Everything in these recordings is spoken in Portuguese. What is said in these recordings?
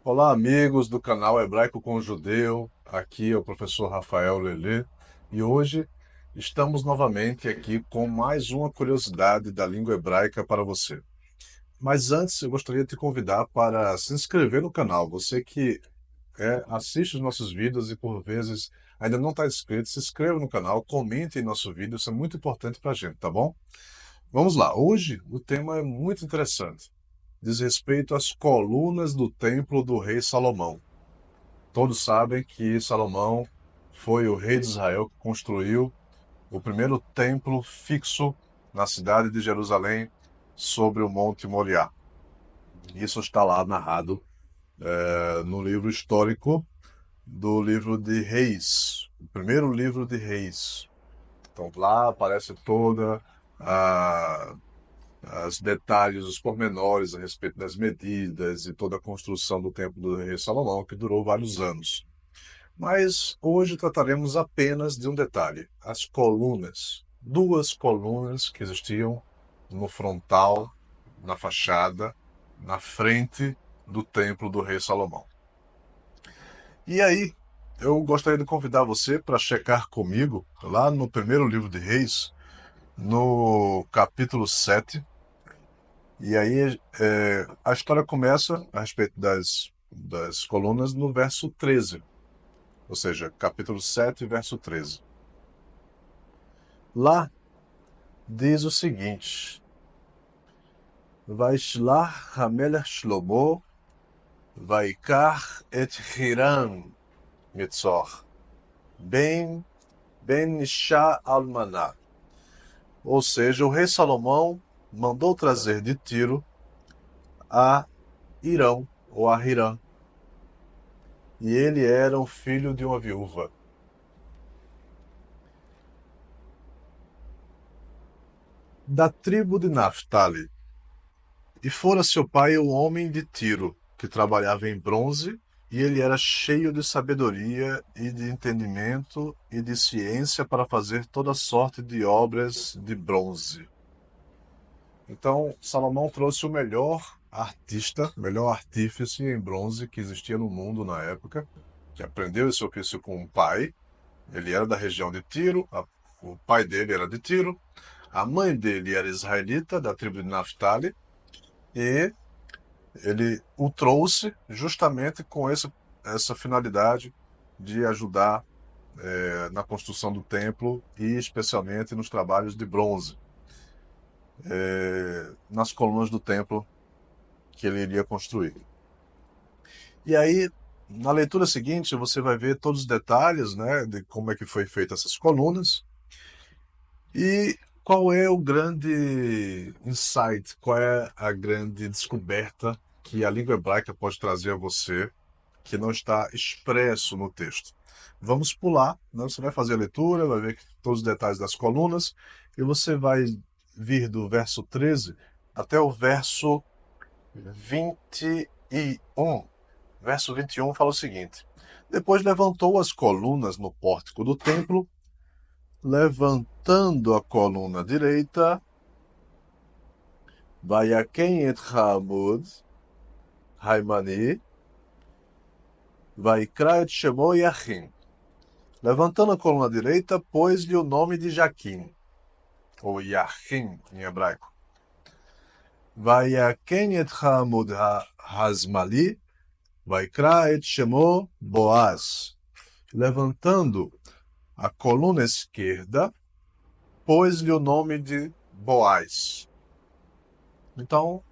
Olá, amigos do canal Hebraico com Judeu. Aqui é o professor Rafael Lelê e hoje estamos novamente aqui com mais uma curiosidade da língua hebraica para você. Mas antes, eu gostaria de te convidar para se inscrever no canal. Você que assiste os nossos vídeos e por vezes ainda não está inscrito, se inscreva no canal, comente em nosso vídeo, isso é muito importante para a gente, tá bom? Vamos lá, hoje o tema é muito interessante. Diz respeito às colunas do templo do rei Salomão. Todos sabem que Salomão foi o rei de Israel que construiu o primeiro templo fixo na cidade de Jerusalém, sobre o Monte Moriá. Isso está lá narrado no livro histórico do livro de Reis, o primeiro livro de Reis. Então lá aparece toda a os detalhes, os pormenores a respeito das medidas e toda a construção do templo do rei Salomão, que durou vários anos. Mas hoje trataremos apenas de um detalhe: as colunas. Duas colunas que existiam no frontal, na fachada, na frente do templo do rei Salomão. E aí, eu gostaria de convidar você para checar comigo, lá no primeiro livro de Reis, no capítulo 7. E aí a história começa a respeito das colunas no verso 13, ou seja, capítulo 7, verso 13. Lá diz o seguinte: Vaishlach Hamelech Shlomo Vaikach et Hiram Mitzor Ben Isha Almaná. Ou seja, o rei Salomão mandou trazer de Tiro a Irão, ou a Hirã, e ele era o filho de uma viúva. Da tribo de Naphtali. E fora seu pai um homem de Tiro, que trabalhava em bronze, e ele era cheio de sabedoria e de entendimento e de ciência para fazer toda sorte de obras de bronze. Então, Salomão trouxe o melhor artista, o melhor artífice em bronze que existia no mundo na época, que aprendeu esse ofício com o pai. Ele era da região de Tiro, o pai dele era de Tiro, a mãe dele era israelita, da tribo de Naphtali, e ele o trouxe justamente com essa finalidade de ajudar na construção do templo e especialmente nos trabalhos de bronze, nas colunas do templo que ele iria construir. E aí, na leitura seguinte, você vai ver todos os detalhes, né, de como é que foi feita essas colunas e qual é o grande insight, qual é a grande descoberta que a língua hebraica pode trazer a você que não está expresso no texto. Vamos pular, né? Você vai fazer a leitura, vai ver todos os detalhes das colunas, e você vai vir do verso 13 até o verso 21. Verso 21 fala o seguinte: Depois levantou as colunas no pórtico do templo, levantando a coluna direita, Vayaken et Hamud, Haimani, Vaikra et Shemo Yachin. Levantando a coluna direita, pôs-lhe o nome de Jaquim, ou Yachin em hebraico. Vayaken et Hamud Hazmali, Vaikra et Shemo Boaz. Levantando a coluna esquerda, pôs-lhe o nome de Boaz. Então,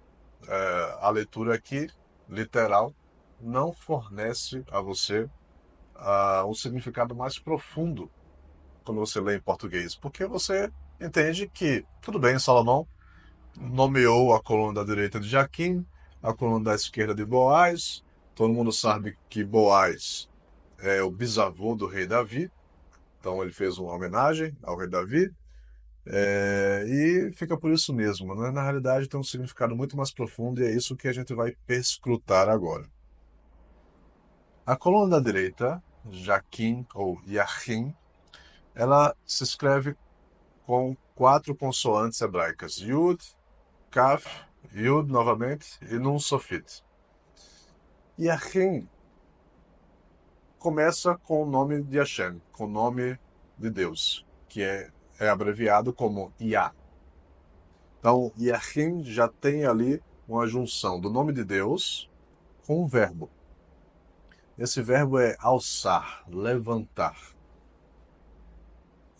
a leitura aqui, literal, não fornece a você um significado mais profundo quando você lê em português, porque você entende que, tudo bem, Salomão nomeou a coluna da direita de Jaquim, a coluna da esquerda de Boaz, todo mundo sabe que Boaz é o bisavô do rei Davi, então ele fez uma homenagem ao rei Davi, e fica por isso mesmo, né? Na realidade tem um significado muito mais profundo e é isso que a gente vai perscrutar agora. A coluna da direita, Jaquim ou Yachim, ela se escreve com quatro consoantes hebraicas: Yud, Kaf, Yud novamente e Nun Sofit. Yahim começa com o nome de Hashem, com o nome de Deus, que é abreviado como Yah. Então, Yahim já tem ali uma junção do nome de Deus com um verbo. Esse verbo é alçar, levantar.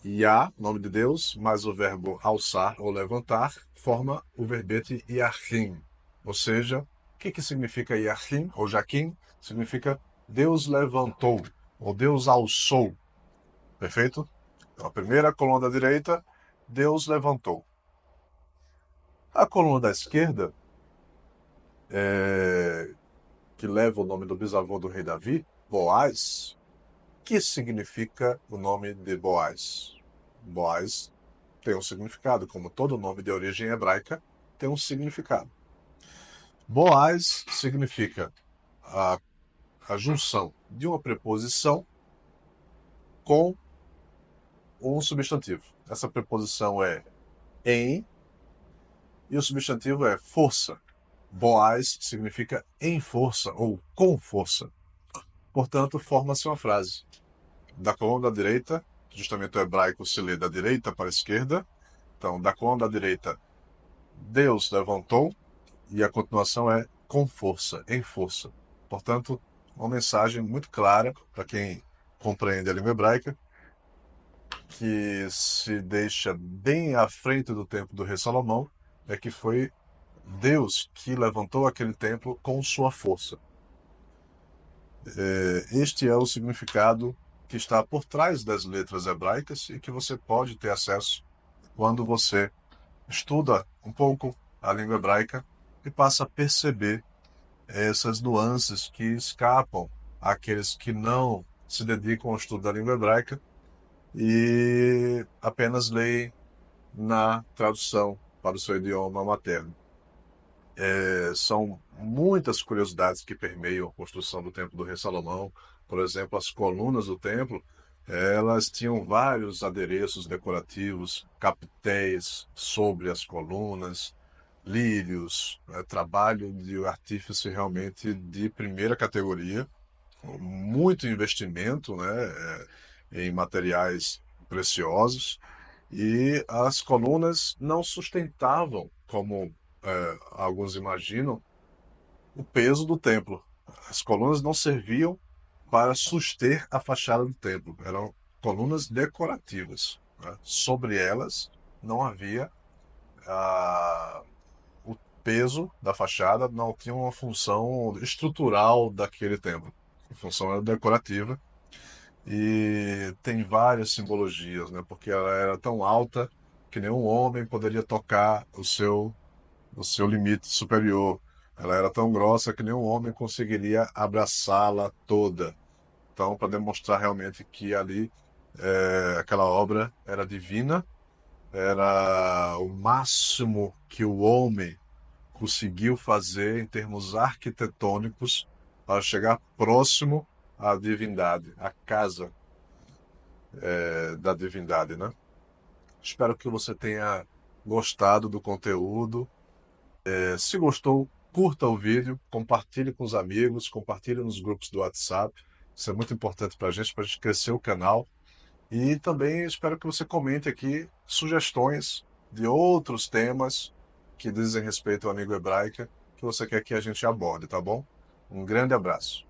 Yah, nome de Deus, mais o verbo alçar ou levantar, forma o verbete Yahim. Ou seja, o que significa Yahim ou Jaquim? Significa Deus levantou ou Deus alçou. Perfeito? Então, a primeira coluna da direita, Deus levantou. A coluna da esquerda, que leva o nome do bisavô do rei Davi, Boaz, que significa o nome de Boaz? Boaz tem um significado, como todo nome de origem hebraica tem um significado. Boaz significa a junção de uma preposição com um substantivo. Essa preposição é em e o substantivo é força. Boaz significa em força ou com força. Portanto, forma-se uma frase. Da coluna da direita, justamente o hebraico se lê da direita para a esquerda. Então, da coluna da direita, Deus levantou, e a continuação é com força, em força. Portanto, uma mensagem muito clara para quem compreende a língua hebraica, que se deixa bem à frente do tempo do rei Salomão, é que foi Deus que levantou aquele templo com sua força. Este é o significado que está por trás das letras hebraicas e que você pode ter acesso quando você estuda um pouco a língua hebraica e passa a perceber essas nuances que escapam àqueles que não se dedicam ao estudo da língua hebraica e apenas leem na tradução para o seu idioma materno. São muitas curiosidades que permeiam a construção do Templo do Rei Salomão. Por exemplo, as colunas do templo, elas tinham vários adereços decorativos, capitéis sobre as colunas, lírios, trabalho de artífice realmente de primeira categoria, muito investimento, né, em materiais preciosos, e as colunas não sustentavam, como alguns imaginam, o peso do templo. As colunas não serviam para suster a fachada do templo, eram colunas decorativas, né? Sobre elas não havia o peso da fachada, não tinha uma função estrutural daquele templo. A função era decorativa e tem várias simbologias, né? Porque ela era tão alta que nenhum homem poderia tocar o seu limite superior. Ela era tão grossa que nenhum homem conseguiria abraçá-la toda. Então, para demonstrar realmente que ali aquela obra era divina, era o máximo que o homem conseguiu fazer em termos arquitetônicos para chegar próximo à divindade, à casa da divindade, né? Espero que você tenha gostado do conteúdo. Se gostou, curta o vídeo, compartilhe com os amigos, compartilhe nos grupos do WhatsApp. Isso é muito importante para a gente crescer o canal. E também espero que você comente aqui sugestões de outros temas que dizem respeito à língua hebraica que você quer que a gente aborde, tá bom? Um grande abraço.